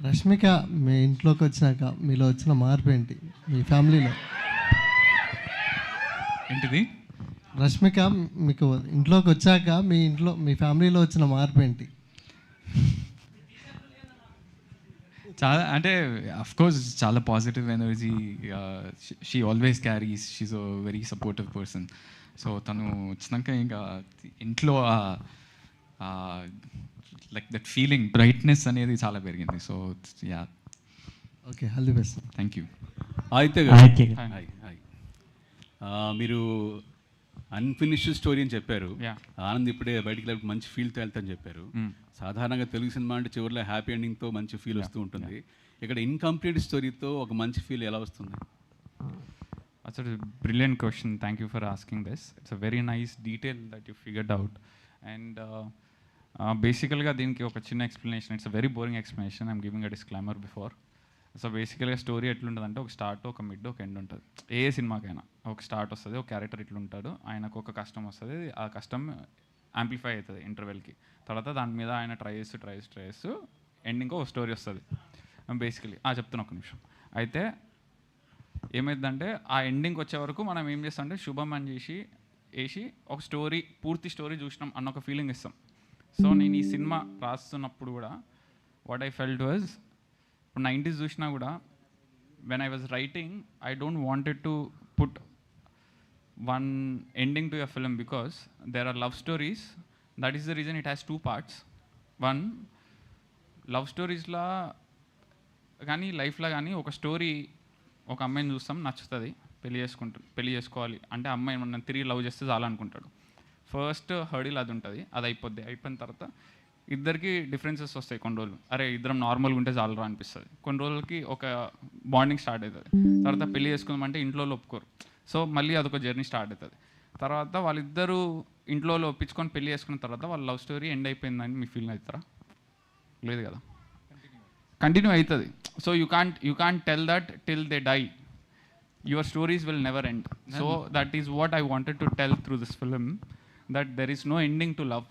రష్మిక మీ ఇంట్లోకి వచ్చినాక మీలో వచ్చిన మార్పు ఏంటి మీ ఫ్యామిలీలో? ఏంటిది? రష్మిక మీకు ఇంట్లోకి వచ్చాక మీ ఫ్యామిలీలో వచ్చిన మార్పు ఏంటి? చాలా అంటే కోర్స్ చాలా positive energy she always carries. She's a very supportive person. So తను వచ్చినాక ఇంకా ఇంట్లో లైక్ దట్ ఫీలింగ్ బ్రైట్నెస్ అనేది చాలా పెరిగింది. So yeah, okay, all the best. Thank you. అయితే మీరు అన్ఫినిష్డ్ స్టోరీ అని చెప్పారు. ఆనంద్ ఇప్పుడే బయటికి వెళ్ళి మంచి ఫీల్ తేలుతని చెప్పారు. సాధారణంగా తెలుగు సినిమా అంటే చివరిలో హ్యాపీ ఎండింగ్తో మంచి ఫీల్ వస్తూ ఉంటుంది. ఇక్కడ ఇన్కంప్లీట్ స్టోరీతో ఒక మంచి ఫీల్ ఎలా వస్తుంది? That's a brilliant question. Thank you for asking this. It's a very nice detail that you figured out. And basically, దీనికి ఒక చిన్న explanation. It's a very boring explanation. I'm giving a disclaimer before. So బేసికల్గా story ఎట్లుంటుందంటే ఒక start, ఒక mid, ఒక end ఉంటుంది. ఏ సినిమాకైనా ఒక స్టార్ట్ వస్తుంది, ఒక క్యారెక్టర్ ఇట్లుంటాడు, ఆయనకు ఒక కష్టం వస్తుంది, ఆ కష్టం యాంప్లిఫై అవుతుంది ఇంటర్వెల్కి. తర్వాత దాని మీద ఆయన ట్రై చేస్తూ ఎండింగ్ ఒక స్టోరీ వస్తుంది. బేసికలీ చెప్తున్నా ఒక నిమిషం. అయితే ఏమైందంటే ఆ ఎండింగ్కి వచ్చే వరకు మనం ఏం చేస్తాం అంటే శుభం అని వేసి ఒక స్టోరీ, పూర్తి స్టోరీ చూసినాం అన్న ఒక ఫీలింగ్ ఇస్తాం. సో నేను ఈ సినిమా రాస్తున్నప్పుడు కూడా వాట్ ఐ ఫెల్ట్ వాజ్, ఇప్పుడు 90s చూసినా కూడా when I was writing I don't wanted to put one ending to a film because there are love stories. That is the reason it has 2 parts. One, love స్టోరీస్లా కానీ లైఫ్లో కానీ ఒక story, ఒక అమ్మాయిని చూస్తాం, నచ్చుతుంది, పెళ్లి చేసుకోవాలి అంటే అమ్మాయి మనం తిరిగి లవ్ చేస్తే చాలనుకుంటాడు. ఫస్ట్ హర్డిల్ అది ఉంటుంది, అది అయిపోయిన తర్వాత ఇద్దరికి డిఫరెన్సెస్ వస్తాయి కొన్ని రోజులు. అరే ఇద్దరం నార్మల్గా ఉంటే చాలరా అనిపిస్తుంది. కొన్ని రోజులకి ఒక బాండింగ్ స్టార్ట్ అవుతుంది. తర్వాత పెళ్లి చేసుకుందామంటే ఇంట్లో ఒప్పుకోరు. సో మళ్ళీ అదొక జర్నీ స్టార్ట్ అవుతుంది. తర్వాత వాళ్ళిద్దరూ ఇంట్లో ఒప్పించుకొని పెళ్లి చేసుకున్న తర్వాత వాళ్ళ లవ్ స్టోరీ ఎండ్ అయిపోయిందని మీ ఫీల్ అవుతారా? లేదు కదా, కంటిన్యూ అవుతుంది. So you can't tell that till they die. Your stories will never end. So that is what I wanted to tell through this film, that there is no ending to love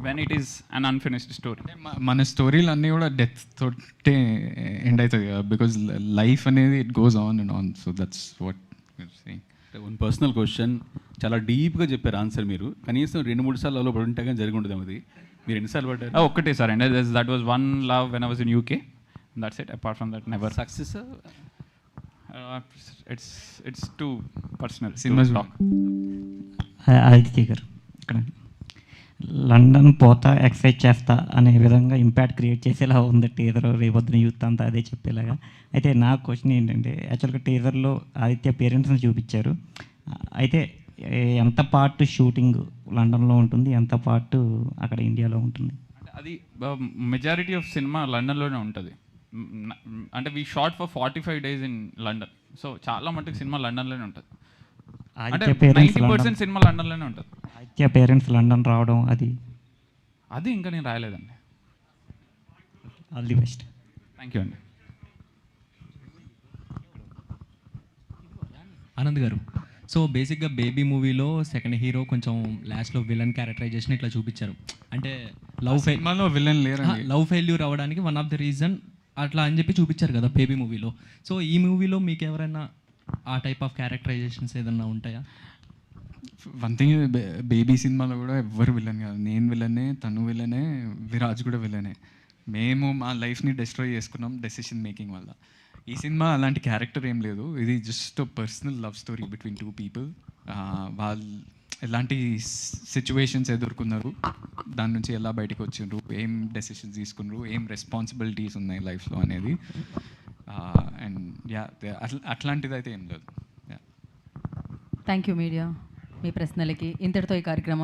when it is an unfinished story. మన స్టోరీలు అన్నీ కూడా death తోటే end అవుతుంది కదా, because life అనేది it goes on and on. So that's what one personal question, చాలా డీప్గా చెప్పారు ఆన్సర్. మీరు కనీసం 2-3 సార్లు అలో పడి ఉంటే కానీ జరిగి ఉండదు. అది మీరు ఎన్నిసార్లు పడ్డారు? ఒక్కటే సార్ అండి. That was one love when I was in UK. That's it. Apart from that never. Success it's too personal. Cinemas talk. Aditya గారు, ఇక్కడ లండన్ పోతా ఎక్సైజ్ చేస్తా అనే విధంగా ఇంపాక్ట్ క్రియేట్ చేసేలా ఉంది టీజర్. రేపొద్దున యూత్ అంతా అదే చెప్పేలాగా. అయితే నా క్వశ్చన్ ఏంటంటే, యాక్చువల్గా టీజర్లో ఆదిత్య పేరెంట్స్ని చూపించారు. అయితే ఎంత పార్ట్ షూటింగ్ లండన్లో ఉంటుంది, ఎంత పార్ట్ అక్కడ ఇండియాలో ఉంటుంది? అది మెజారిటీ ఆఫ్ సినిమా లండన్లోనే ఉంటుంది. అంటే we short for 45 days in London. So చాలా మటుకు సినిమా లండన్లోనే ఉంటుంది. అంటే 90% సినిమా లండన్లోనే ఉంటుంది. ఆదిత్య పేరెంట్స్ లండన్ రావడం అది ఇంకా నేను రాయలేదండి. All the best. Thank you అండి. ఆనంద్ గారు, సో బేసిక్గా బేబీ మూవీలో సెకండ్ హీరో కొంచెం లాస్ట్లో విలన్ క్యారెక్టరైజేషన్ ఇట్లా చూపించారు. అంటే లవ్ ఫెయిల్యూర్ అవ్వడానికి వన్ ఆఫ్ ద రీజన్ అట్లా అని చెప్పి చూపించారు కదా బేబీ మూవీలో. సో ఈ మూవీలో మీకు ఎవరైనా ఆ టైప్ ఆఫ్ క్యారెక్టరైజేషన్స్ ఏదన్నా ఉంటాయా? వన్ థింగ్, బేబీ సినిమాలో కూడా ఎవ్వరు విలన్ కాదు. నేను విలనే, తను విలనే, విరాజ్ కూడా విలనే. మేము మా లైఫ్ని డిస్ట్రాయ్ చేసుకున్నాం డెసిషన్ మేకింగ్ వల్ల. ఈ సినిమా అలాంటి క్యారెక్టర్ ఏం లేదు. ఇది just personal love story between 2 people. వాళ్ళు ఎలాంటి సిచ్యువేషన్స్ ఎదుర్కొన్నారు, దాని నుంచి ఎలా బయటకు వచ్చిండ్రు, ఏం డెసిషన్స్ తీసుకున్నారు, ఏం రెస్పాన్సిబిలిటీస్ ఉన్నాయి లైఫ్లో అనేది. అండ్ అట్లాంటిది అయితే ఏం లేదు. Thank you media. మీ ప్రశ్నలకి ఇంతటితో ఈ కార్యక్రమం